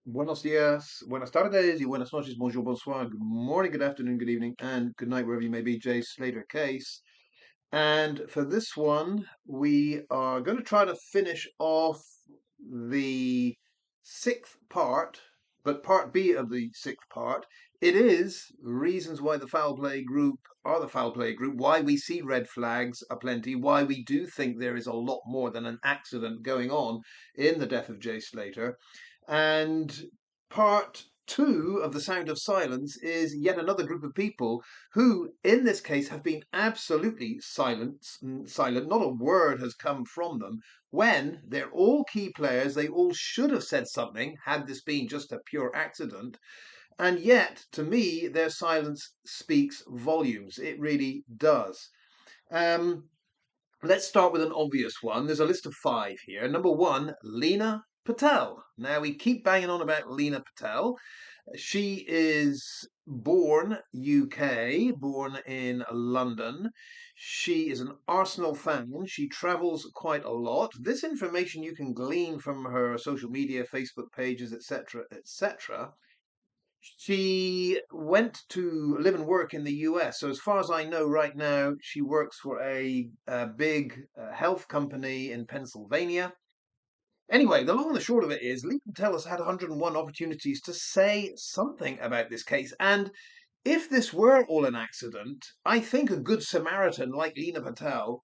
Buenos dias, buenas tardes, y buenas noches, bonjour, bonsoir, good morning, good afternoon, good evening, and good night, wherever you may be. Jay Slater case. And for this one, we are going to try to finish off the sixth part, but part B of the sixth part. It is reasons why the foul play group are the foul play group, why we see red flags aplenty, why we do think there is a lot more than an accident going on in the death of Jay Slater. And part two of The Sound of Silence is yet another group of people who, in this case, have been absolutely silent. Not a word has come from them. When they're all key players, they all should have said something had this been just a pure accident. And yet, to me, their silence speaks volumes. It really does. Um, Let's start with an obvious one. There's a list of five here. Number one, Leena Patel. Now, we keep banging on about Leena Patel. She is born UK, born in London. She is an Arsenal fan. She travels quite a lot. This information you can glean from her social media, Facebook pages, etc., etc. She went to live and work in the US. So, as far as I know right now, she works for a big health company in Pennsylvania. Anyway, the long and the short of it is, Lee Patel has had 101 opportunities to say something about this case. And if this were all an accident, I think a good Samaritan like Leena Patel,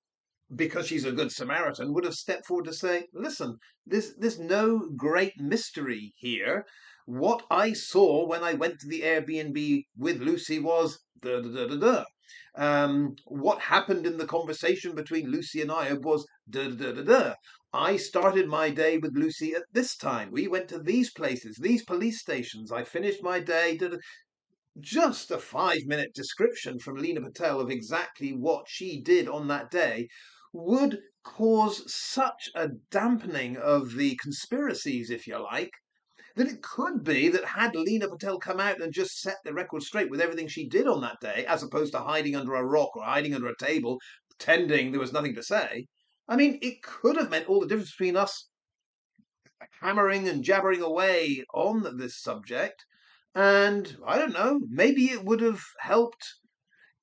because she's a good Samaritan, would have stepped forward to say, listen, there's no great mystery here. What I saw when I went to the Airbnb with Lucy was da da da da da. What happened in the conversation between Lucy and I was da da da da da. I started my day with Lucy at this time. We went to these places, these police stations. I finished my day. Da, da. Just a 5 minute description from Leena Patel of exactly what she did on that day would cause such a dampening of the conspiracies, if you like, that it could be that had Leena Patel come out and just set the record straight with everything she did on that day, as opposed to hiding under a rock or hiding under a table, pretending there was nothing to say, I mean, it could have meant all the difference between us hammering and jabbering away on this subject. And I don't know, maybe it would have helped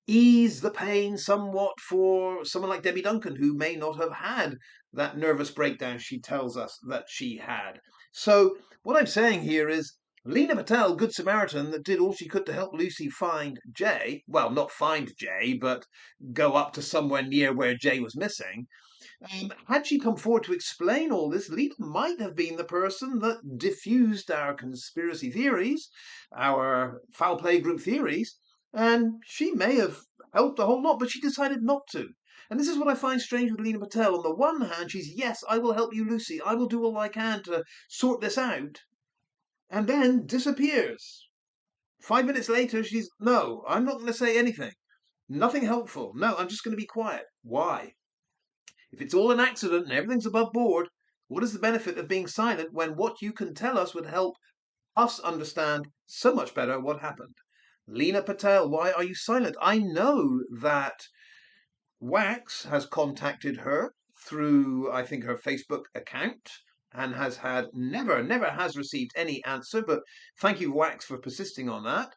ease the pain somewhat for someone like Debbie Duncan, who may not have had that nervous breakdown she tells us that she had. So, what I'm saying here is Leena Patel, Good Samaritan, that did all she could to help Lucy find Jay. Well, not find Jay, but go up to somewhere near where Jay was missing. Had she come forward to explain all this, Leela might have been the person that diffused our conspiracy theories, our foul play group theories, and she may have helped a whole lot, but she decided not to. And this is what I find strange with Leena Patel. On the one hand, she's, yes, I will help you, Lucy. I will do all I can to sort this out. And then disappears. 5 minutes later, she's, no, I'm not going to say anything. Nothing helpful. No, I'm just going to be quiet. Why? If it's all an accident and everything's above board, what is the benefit of being silent when what you can tell us would help us understand so much better what happened? Leena Patel, why are you silent? I know that Wax has contacted her through, I think, her Facebook account and has had never has received any answer. But thank you, Wax, for persisting on that.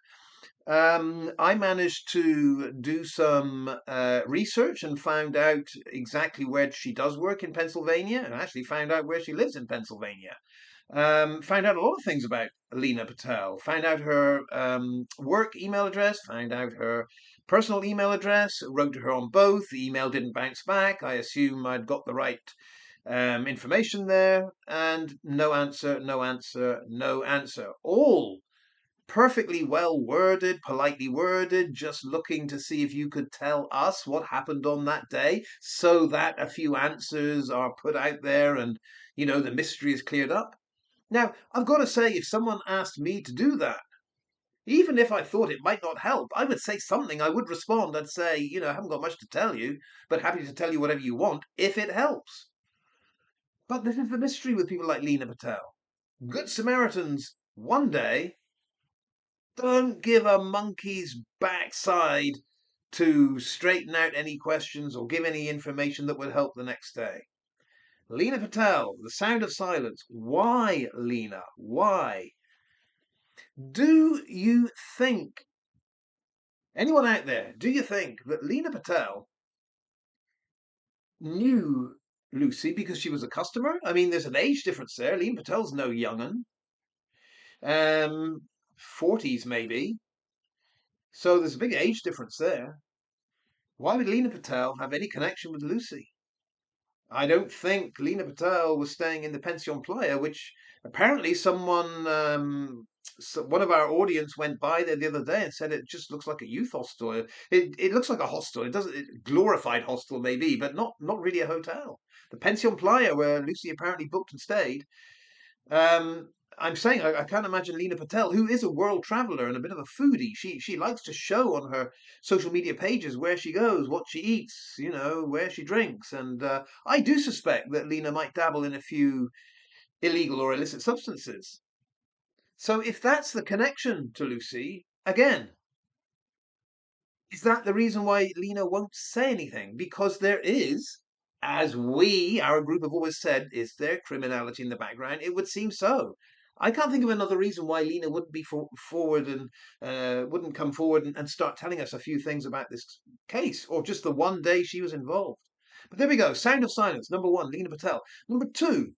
I managed to do some research and found out exactly where she does work in Pennsylvania, and actually found out where she lives in Pennsylvania. Found out a lot of things about Leena Patel. Found out her work email address. Found out her personal email address. Wrote to her on both. The email didn't bounce back. I assume I'd got the right information there, and no answer, no answer, no answer. All perfectly well worded, politely worded, just looking to see if you could tell us what happened on that day so that a few answers are put out there and, the mystery is cleared up. Now, I've got to say, if someone asked me to do that, even if I thought it might not help, I would say something. I would respond. I'd say, I haven't got much to tell you, but happy to tell you whatever you want if it helps. But this is the mystery with people like Leena Patel. Good Samaritans, one day, don't give a monkey's backside to straighten out any questions or give any information that would help the next day. Leena Patel, The Sound of Silence. Why, Leena? Why? Do you think, anyone out there, do you think that Leena Patel knew Lucy because she was a customer? I mean, there's an age difference there. Leena Patel's no young'un. 40s maybe. So there's a big age difference there. Why would Leena Patel have any connection with Lucy? I don't think Leena Patel was staying in the Pension Playa, which apparently one of our audience went by there the other day and said it just looks like a youth hostel. It looks like a hostel. It doesn't, glorified hostel maybe, but not really a hotel. The Pension Playa, where Lucy apparently booked and stayed. Um, I'm saying I can't imagine Leena Patel, who is a world traveler and a bit of a foodie. She likes to show on her social media pages where she goes, what she eats, where she drinks, and I do suspect that Leena might dabble in a few illegal or illicit substances. So if that's the connection to Lucy, again, is that the reason why Lena won't say anything? Because there is, as our group have always said, is there criminality in the background? It would seem so. I can't think of another reason why Lena wouldn't be forward and wouldn't come forward and start telling us a few things about this case, or just the one day she was involved. But there we go. Sound of silence. Number one, Lena Patel. Number two,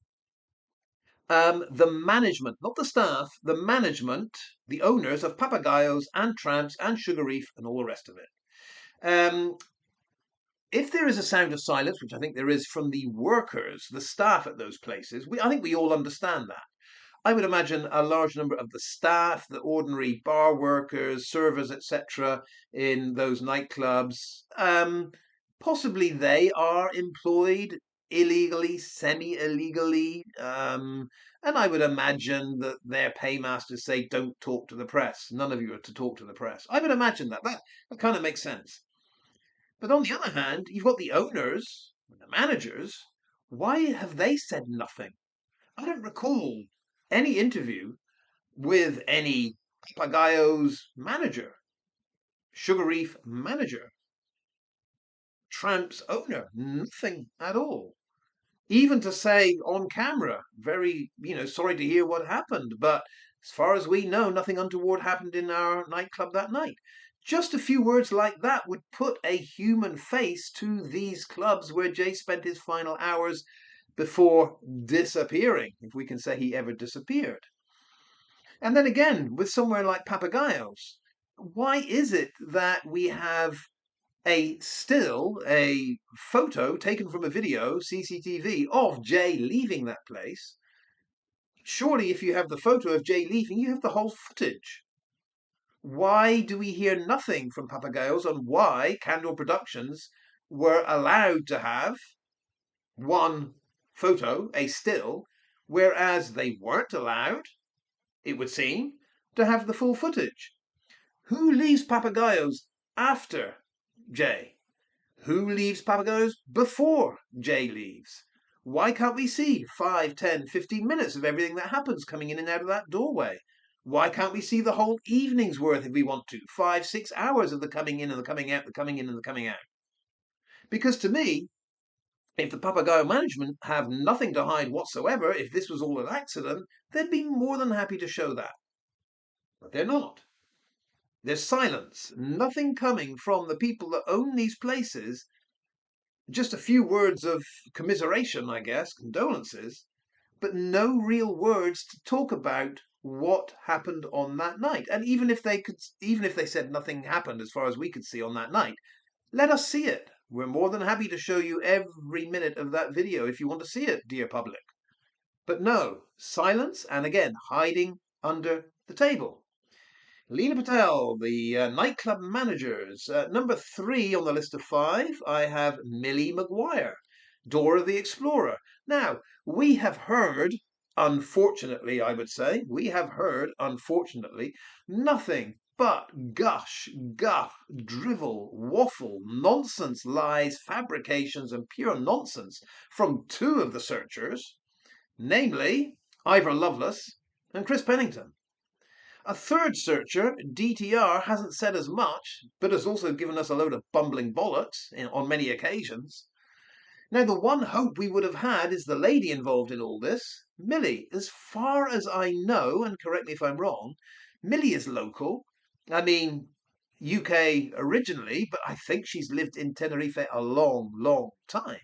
the management, not the staff, the management, the owners of Papagayos and Tramps and Sugar Reef and all the rest of it. If there is a sound of silence, which I think there is from the workers, the staff at those places, I think we all understand that. I would imagine a large number of the staff, the ordinary bar workers, servers, etc., in those nightclubs, possibly they are employed illegally, semi-illegally, and I would imagine that their paymasters say, "Don't talk to the press. None of you are to talk to the press." I would imagine that. That kind of makes sense. But on the other hand, you've got the owners, the managers. Why have they said nothing? I don't recall any interview with any Papagayos manager, Sugar Reef manager, Tramps owner, nothing at all. Even to say on camera, very, sorry to hear what happened, but as far as we know, nothing untoward happened in our nightclub that night. Just a few words like that would put a human face to these clubs where Jay spent his final hours before disappearing, if we can say he ever disappeared. And then again, with somewhere like Papagayos, why is it that we have a photo taken from a video, CCTV, of Jay leaving that place? Surely if you have the photo of Jay leaving, you have the whole footage. Why do we hear nothing from Papagayos on why Candor Productions were allowed to have one photo, a still, whereas they weren't allowed, it would seem, to have the full footage? Who leaves Papagayos after Jay? Who leaves Papagayos before Jay leaves? Why can't we see 5, 10, 15 minutes of everything that happens coming in and out of that doorway? Why can't we see the whole evening's worth if we want to? 5, 6 hours of the coming in and the coming out, the coming in and the coming out. Because to me, if the Papagayo management have nothing to hide whatsoever, if this was all an accident, they'd be more than happy to show that. But they're not. There's silence, nothing coming from the people that own these places. Just a few words of commiseration, I guess, condolences, but no real words to talk about what happened on that night. And even if they said nothing happened as far as we could see on that night, let us see it. We're more than happy to show you every minute of that video if you want to see it, dear public. But no, silence, and again, hiding under the table. Leena Patel, the nightclub managers. Number 3 on the list of 5, I have Millie Maguire, Dora the Explorer. Now, we have heard, unfortunately, I would say, unfortunately, nothing but gush, guff, drivel, waffle, nonsense, lies, fabrications, and pure nonsense from 2 of the searchers, namely Ivor Lovelace and Chris Pennington. A third searcher, DTR, hasn't said as much, but has also given us a load of bumbling bollocks on many occasions. Now, the one hope we would have had is the lady involved in all this, Millie. As far as I know, and correct me if I'm wrong, Millie is local. I mean, UK originally, but I think she's lived in Tenerife a long, long time.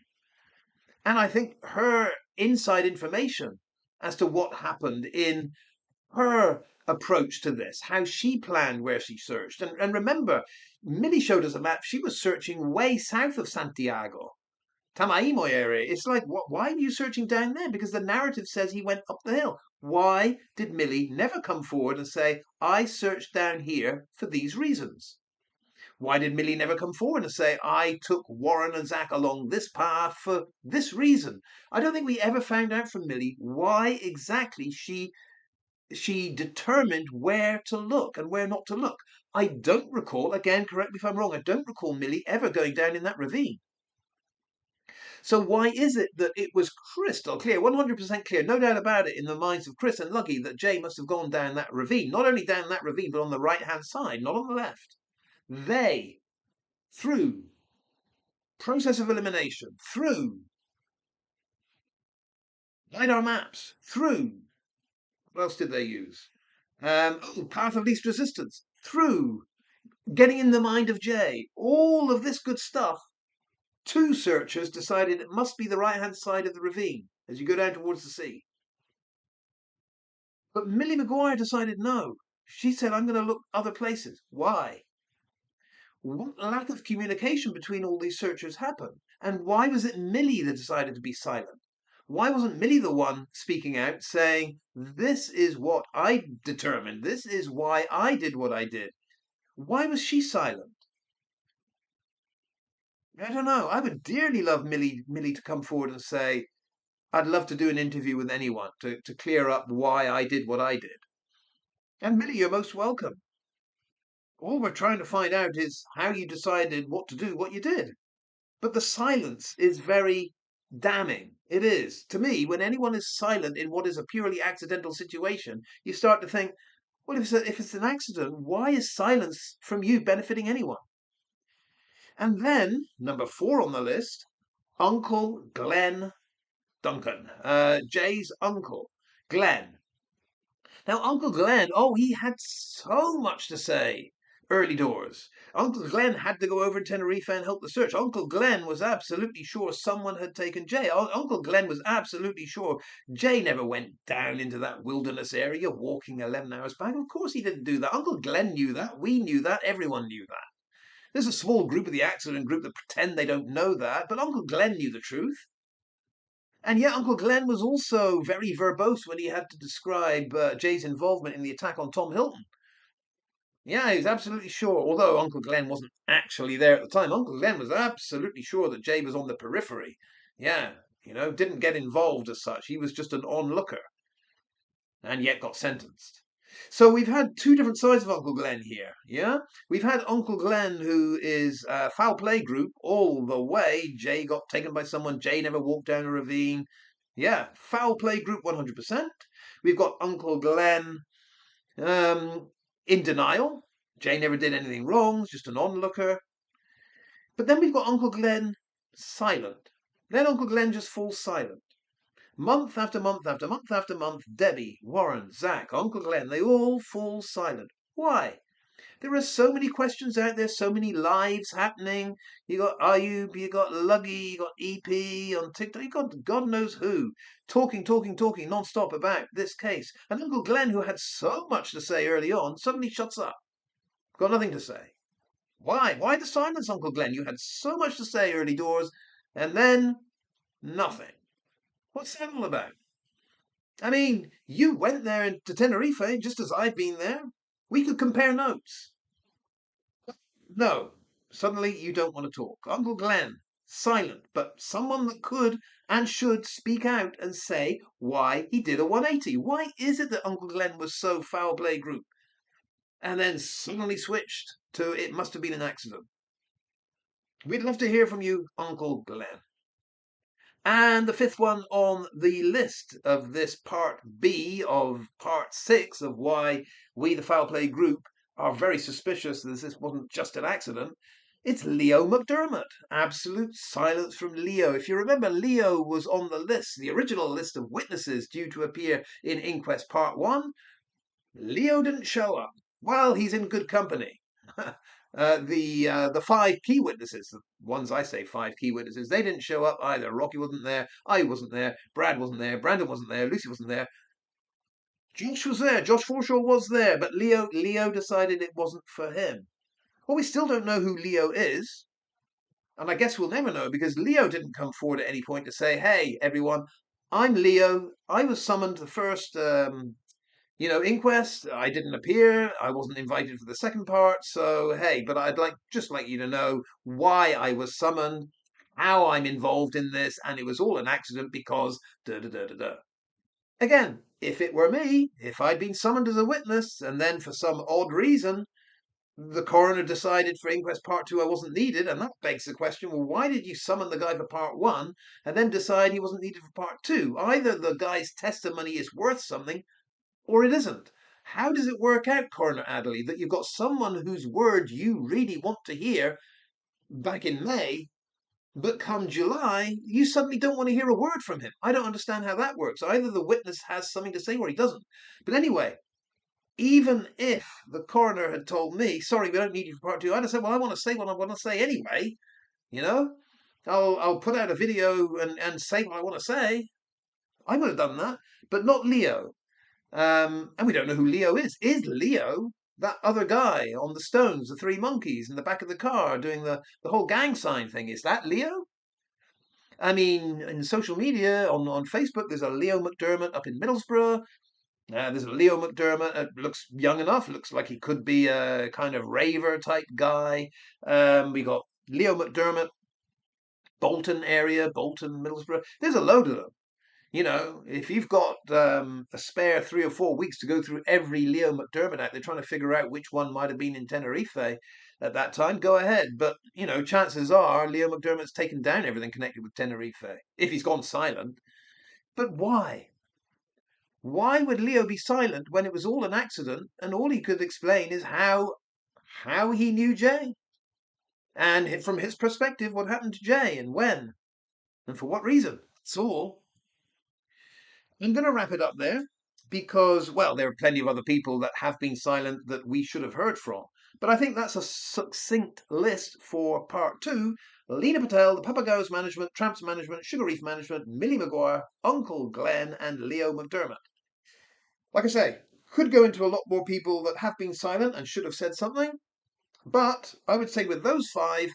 And I think her inside information as to what happened in her approach to this, how she planned where she searched. And remember, Millie showed us a map. She was searching way south of Santiago, Tamaimo area. It's like, what? Why are you searching down there? Because the narrative says he went up the hill. Why did Millie never come forward and say, I searched down here for these reasons? Why did Millie never come forward and say, I took Warren and Zach along this path for this reason? I don't think we ever found out from Millie why exactly she determined where to look and where not to look. I don't recall, again, correct me if I'm wrong, I don't recall Millie ever going down in that ravine. So why is it that it was crystal clear, 100% clear, no doubt about it, in the minds of Chris and Luggy that Jay must have gone down that ravine, not only down that ravine, but on the right-hand side, not on the left. They, through process of elimination, through LiDAR maps, through, what else did they use? Path of least resistance, through getting in the mind of Jay, all of this good stuff. Two searchers decided it must be the right-hand side of the ravine as you go down towards the sea. But Millie Maguire decided no. She said, I'm going to look other places. Why? What lack of communication between all these searchers happened? And why was it Millie that decided to be silent? Why wasn't Millie the one speaking out, saying, this is what I determined. This is why I did what I did. Why was she silent? I don't know. I would dearly love Millie to come forward and say, I'd love to do an interview with anyone to clear up why I did what I did. And Millie, you're most welcome. All we're trying to find out is how you decided what to do, what you did. But the silence is very damning. It is. To me, when anyone is silent in what is a purely accidental situation, you start to think, well, if it's an accident, why is silence from you benefiting anyone? And then, number 4 on the list, Uncle Glen Duncan, Jay's uncle, Glen. Now, Uncle Glen, oh, he had so much to say early doors. Uncle Glen had to go over to Tenerife and help the search. Uncle Glen was absolutely sure someone had taken Jay. Uncle Glen was absolutely sure Jay never went down into that wilderness area walking 11 hours back. Of course he didn't do that. Uncle Glen knew that. We knew that. Everyone knew that. There's a small group of the accident group that pretend they don't know that, but Uncle Glen knew the truth. And yet, Uncle Glen was also very verbose when he had to describe Jay's involvement in the attack on Tom Hilton. Yeah, he was absolutely sure, although Uncle Glen wasn't actually there at the time. Uncle Glen was absolutely sure that Jay was on the periphery. Yeah, didn't get involved as such. He was just an onlooker and yet got sentenced. So we've had two different sides of Uncle Glen here, yeah? We've had Uncle Glen, who is a foul play group all the way. Jay got taken by someone. Jay never walked down a ravine. Yeah, foul play group 100%. We've got Uncle Glen in denial. Jay never did anything wrong, just an onlooker. But then we've got Uncle Glen silent. Then Uncle Glen just falls silent. Month after month after month after month, Debbie, Warren, Zach, Uncle Glen, they all fall silent. Why? There are so many questions out there, so many lives happening. You got Ayub, you got Luggy, you got EP on TikTok, you got God knows who, talking non-stop about this case. And Uncle Glen, who had so much to say early on, suddenly shuts up. Got nothing to say. Why? Why the silence, Uncle Glen? You had so much to say early doors, and then nothing. What's that all about? I mean, you went there to Tenerife just as I've been there. We could compare notes. No, suddenly you don't want to talk. Uncle Glen, silent, but someone that could and should speak out and say why he did a 180. Why is it that Uncle Glen was so foul play group and then suddenly switched to it must have been an accident? We'd love to hear from you, Uncle Glen. And the 5th one on the list of this part B of part 6 of why we, the foul play group, are very suspicious that this wasn't just an accident. It's Leo McDermott. Absolute silence from Leo. If you remember, Leo was on the list, the original list of witnesses due to appear in Inquest Part 1. Leo didn't show up. Well, he's in good company. The five key witnesses, the ones I say five key witnesses, they didn't show up either. Rocky wasn't there, I wasn't there, Brad wasn't there, Brandon wasn't there, Lucy wasn't there. Josh was there. Josh Forshaw was there, but Leo decided it wasn't for him. Well, we still don't know who Leo is, and I guess we'll never know because Leo didn't come forward at any point to say, "Hey, everyone, I'm Leo. I was summoned to the first, inquest. I didn't appear. I wasn't invited for the second part. So hey, but I'd like you to know why I was summoned, how I'm involved in this, and it was all an accident because da da da da da." Again, if it were me, if I'd been summoned as a witness, and then for some odd reason the coroner decided for inquest part two I wasn't needed, and that begs the question, well, why did you summon the guy for part one and then decide he wasn't needed for part two? Either the guy's testimony is worth something or it isn't. How does it work out, Coroner Adderley, that you've got someone whose word you really want to hear back in May, but come July, you suddenly don't want to hear a word from him? I don't understand how that works. Either the witness has something to say or he doesn't. But anyway, even if the coroner had told me, sorry, we don't need you for part two, I'd have said, well, I want to say what I want to say anyway. You know, I'll put out a video and say what I want to say. I would have done that, but not Leo. And we don't know who Leo is. Is Leo that other guy on the Stones, the three monkeys in the back of the car doing the whole gang sign thing? Is that Leo? I mean, in social media, on Facebook, there's a Leo McDermott up in Middlesbrough. There's a Leo McDermott. Looks young enough. Looks like he could be a kind of raver type guy. We got Leo McDermott, Bolton area, Bolton, Middlesbrough. There's a load of them. If you've got a spare 3 or 4 weeks to go through every Leo McDermott act, they're trying to figure out which one might have been in Tenerife at that time, go ahead. But, chances are Leo McDermott's taken down everything connected with Tenerife, if he's gone silent. But why? Why would Leo be silent when it was all an accident and all he could explain is how he knew Jay? And from his perspective, what happened to Jay and when and for what reason? That's all. I'm going to wrap it up there because, well, there are plenty of other people that have been silent that we should have heard from. But I think that's a succinct list for part two. Leena Patel, the Papagayos management, Tramps management, Sugar Reef management, Millie Maguire, Uncle Glenn, and Leo McDermott. Like I say, could go into a lot more people that have been silent and should have said something. But I would say with those five,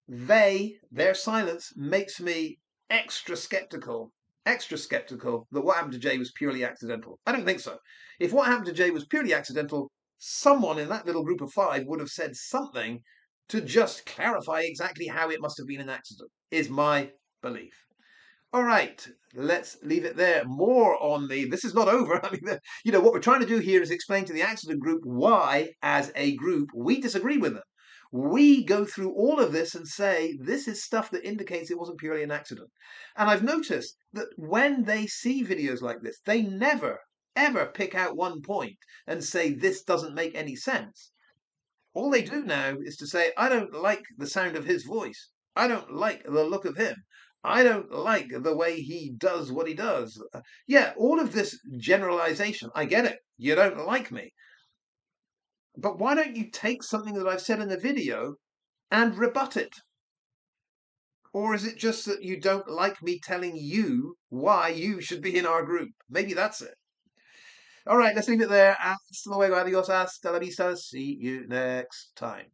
their silence makes me extra skeptical that what happened to Jay was purely accidental. I don't think so. If what happened to Jay was purely accidental, someone in that little group of five would have said something to just clarify exactly how it must have been an accident, is my belief. All right, let's leave it there. More on this is not over. I mean, what we're trying to do here is explain to the accident group why, as a group, we disagree with them. We go through all of this and say, this is stuff that indicates it wasn't purely an accident. And I've noticed that when they see videos like this, they never, ever pick out one point and say, this doesn't make any sense. All they do now is to say, I don't like the sound of his voice. I don't like the look of him. I don't like the way he does what he does. Yeah, all of this generalization, I get it. You don't like me. But why don't you take something that I've said in the video and rebut it? Or is it just that you don't like me telling you why you should be in our group? Maybe that's it. All right, let's leave it there. Hasta luego, adios, hasta la vista. See you next time.